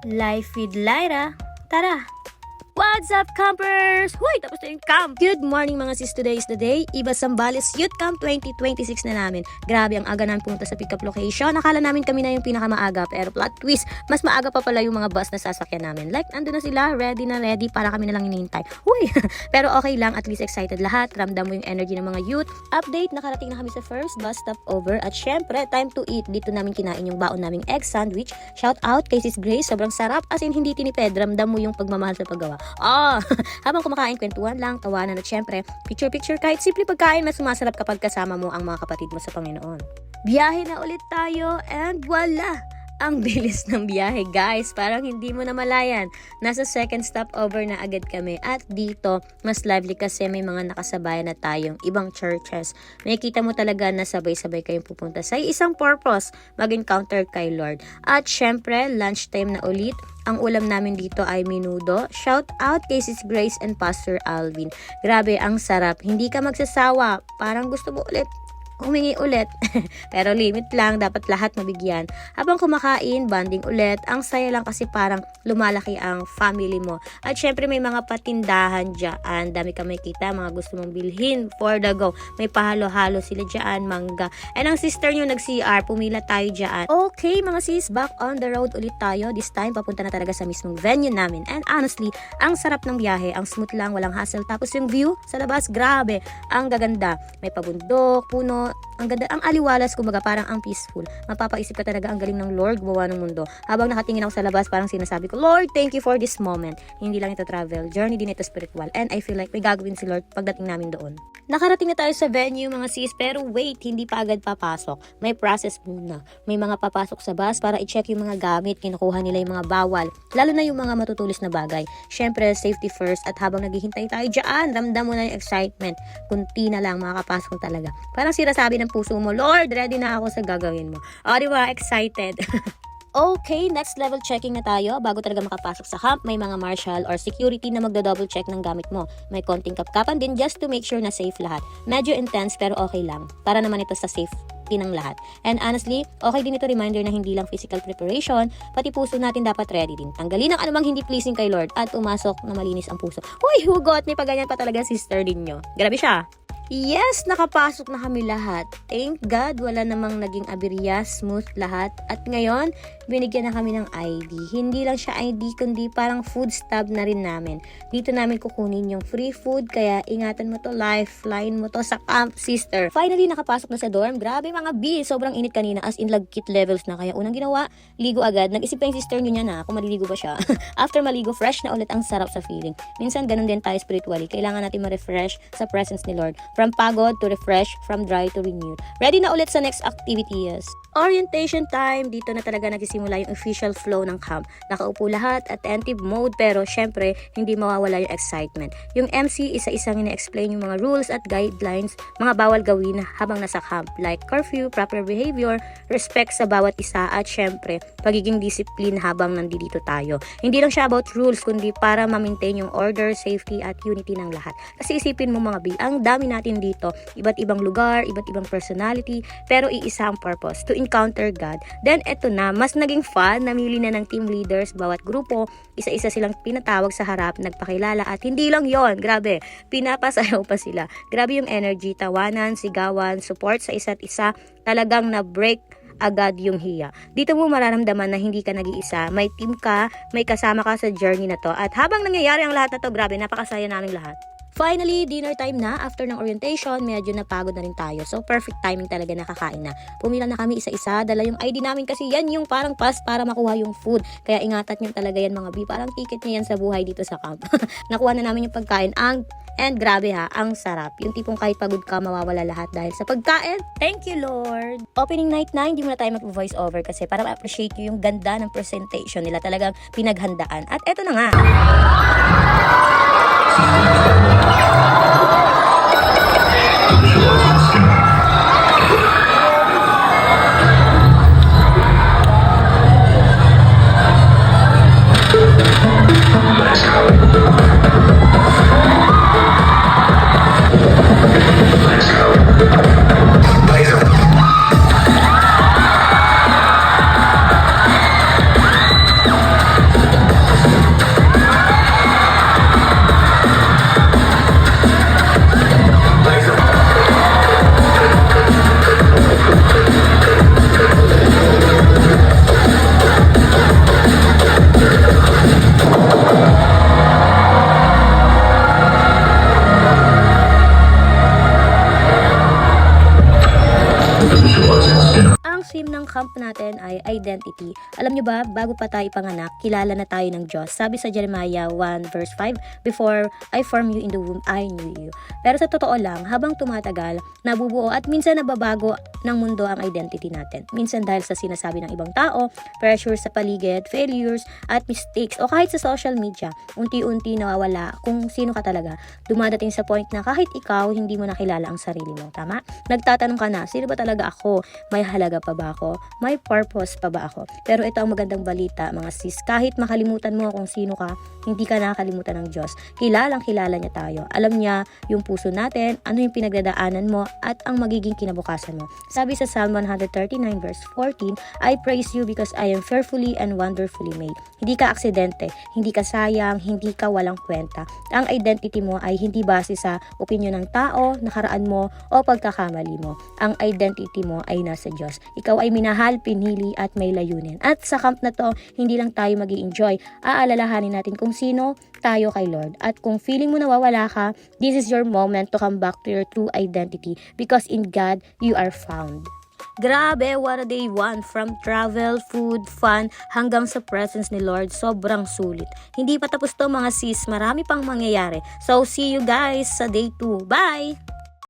Life with Lyra. Tara! What's up, campers? Hoy, tapos na yung camp! Good morning mga sis, today is the day. Iba Sambales Youth Camp 2026 na namin. Grabe, ang aga namin pumunta sa pick-up location. Nakala namin kami na yung pinakamaaga, pero plot twist, mas maaga pa pala yung mga bus na sasakyan namin. Like, ando na sila, ready na ready, para kami na lang hinihintay. Huy! Pero okay lang, at least excited lahat. Ramdam mo yung energy ng mga youth. Update, nakarating na kami sa first bus stop over. At syempre, time to eat. Dito namin kinain yung baon naming egg sandwich. Shout out kay Sis Grace, sobrang sarap. As in, hindi tinipid. Ramdam mo yung pagmamahal sa paggawa. Habang kumakain, kwentuhan lang, tawanan at syempre, picture-picture kahit simple pagkain, mas sumasarap kapag kasama mo ang mga kapatid mo sa Panginoon. Biyahe na ulit tayo and voila! Ang bilis ng biyahe, guys. Parang hindi mo na malayan. Nasa second stopover na agad kami. At dito, mas lively kasi may mga nakasabayan na tayong ibang churches. Makikita mo talaga na sabay-sabay kayong pupunta sa isang purpose, mag-encounter kay Lord. At syempre, lunchtime na ulit. Ang ulam namin dito ay menudo. Shout out kay Sis Grace and Pastor Alvin. Grabe, ang sarap. Hindi ka magsasawa. Parang gusto mo ulit humingi ulit. Pero limit lang, dapat lahat mabigyan. Habang kumakain, bonding ulit. Ang saya lang kasi parang lumalaki ang family mo. At syempre may mga patindahan dyan. Dami ka makikita, mga gusto mong bilhin for the go. May pahalo-halo sila dyan, mangga. And ang sister nyo nag-CR, pumila tayo dyan. Okay mga sis, back on the road ulit tayo. This time, papunta na talaga sa mismong venue namin. And honestly, ang sarap ng biyahe. Ang smooth lang, walang hassle. Tapos yung view sa labas, grabe. Ang gaganda. May pabundok, puno, ang ganda, ang aliwalas, kumbaga parang ang peaceful. Mapapaisip ka talaga, ang galing ng Lord gumawa ng mundo. Habang nakatingin ako sa labas, parang sinasabi ko, Lord, thank you for this moment. Hindi lang ito travel, journey din ito spiritual. And I feel like may gagawin si Lord pagdating namin doon. Nakarating na tayo sa venue mga sis, pero wait, hindi pa agad papasok. May process muna. May mga papasok sa bus para i-check yung mga gamit, kinukuha nila yung mga bawal, lalo na yung mga matutulis na bagay. Syempre, safety first, at habang naghihintay tayo dyan, ramdam mo na yung excitement. Kunti na lang, makakapasok talaga. Parang sinasabi ng puso mo, Lord, ready na ako sa gagawin mo. O, diba? Excited. Okay, next level checking na tayo. Bago talaga makapasok sa camp, may mga marshal or security na magdo-double check ng gamit mo. May konting kapkapan din just to make sure na safe lahat. Medyo intense pero okay lang. Para naman ito sa safety ng lahat. And honestly, okay din ito reminder na hindi lang physical preparation, pati puso natin dapat ready din. Tanggalin ang anumang hindi pleasing kay Lord at umasok na malinis ang puso. Uy, hugot! May paganyan pa talaga sister din nyo. Grabe siya. Yes, nakapasok na kami lahat. Thank God, wala namang naging aberya, smooth lahat. At ngayon, binigyan na kami ng ID. Hindi lang siya ID, kundi parang food stub na rin namin. Dito namin kukunin yung free food, kaya ingatan mo to, lifeline mo to sa camp, sister. Finally, nakapasok na sa dorm. Grabe mga B, sobrang init kanina, as in lagkit levels na. Kaya unang ginawa, ligo agad. Nag-isip pa yung sister nyo niya na kung maliligo ba siya. After maligo, fresh na ulit, ang sarap sa feeling. Minsan, ganun din tayo spiritually. Kailangan natin ma-refresh sa presence ni Lord. From pagod to refresh, from dry to renewed. Ready na ulit sa next activities. Orientation time. Dito na talaga nagsisimula yung official flow ng camp. Nakaupo lahat, attentive mode, pero syempre, hindi mawawala yung excitement. Yung MC, isa-isang ina-explain yung mga rules at guidelines, mga bawal gawin habang nasa camp, like curfew, proper behavior, respect sa bawat isa, at syempre, pagiging discipline habang nandito tayo. Hindi lang siya about rules, kundi para ma-maintain yung order, safety, at unity ng lahat. Kasi isipin mo mga B, ang dami natin dito, iba't ibang lugar, iba't ibang personality, pero iisa ang purpose, to encounter God. Then eto na, mas naging fun, namili na ng team leaders bawat grupo, isa-isa silang pinatawag sa harap, nagpakilala, at hindi lang yon, grabe, pinapasayaw pa sila. Grabe yung energy, tawanan, sigawan, support sa isa't isa, talagang na-break agad yung hiya. Dito mo mararamdaman na hindi ka nag-iisa, may team ka, may kasama ka sa journey na to, at habang nangyayari ang lahat na to, grabe, napakasaya naming lahat. Finally, dinner time na. After ng orientation, medyo napagod na rin tayo. So, perfect timing talaga nakakain na. Pumila na kami isa-isa. Dala yung ID namin kasi yan yung parang pass para makuha yung food. Kaya ingatan nyo talaga yan mga B. Parang ticket niya yan sa buhay dito sa camp. Nakuha na namin yung pagkain. And grabe ha, ang sarap. Yung tipong kahit pagod ka, mawawala lahat dahil sa pagkain. Thank you, Lord! Opening night na, hindi muna tayo mag-voice over kasi para ma-appreciate nyo yung ganda ng presentation nila. Talagang pinaghandaan. At eto na nga. camp natin ay identity. Alam nyo ba, bago pa tayo ipanganak, kilala na tayo ng Diyos. Sabi sa Jeremiah 1 verse 5, "Before I formed you in the womb, I knew you." Pero sa totoo lang, habang tumatagal, nabubuo at minsan nababago ng mundo ang identity natin. Minsan dahil sa sinasabi ng ibang tao, pressure sa paligid, failures, at mistakes, o kahit sa social media, unti-unti nawawala kung sino ka talaga. Dumadating sa point na kahit ikaw, hindi mo nakilala ang sarili mo. Tama? Nagtatanong ka na, sino ba talaga ako? May halaga pa ba ako? May purpose pa ba ako? Pero ito ang magandang balita, mga sis. Kahit makalimutan mo kung sino ka, hindi ka nakakalimutan ng Diyos. Kilalang kilala niya tayo. Alam niya yung puso natin, ano yung pinagdadaanan mo, at ang magiging kinabukasan mo. Sabi sa Psalm 139 verse 14, "I praise you because I am fearfully and wonderfully made." Hindi ka aksidente, hindi ka sayang, hindi ka walang kwenta. Ang identity mo ay hindi base sa opinyon ng tao, nakaraan mo, o pagkakamali mo. Ang identity mo ay nasa Diyos. Ikaw ay minahal, pinili, at may layunin. At sa camp na to, hindi lang tayo mag-i-enjoy. Aalalahanin natin kung sino tayo kay Lord. At kung feeling mo nawawala ka, this is your moment to come back to your true identity because in God, you are found. Grabe, what a day one. From travel, food, fun, hanggang sa presence ni Lord, sobrang sulit. Hindi pa tapos to mga sis, marami pang mangyayari. So, see you guys sa day 2. Bye!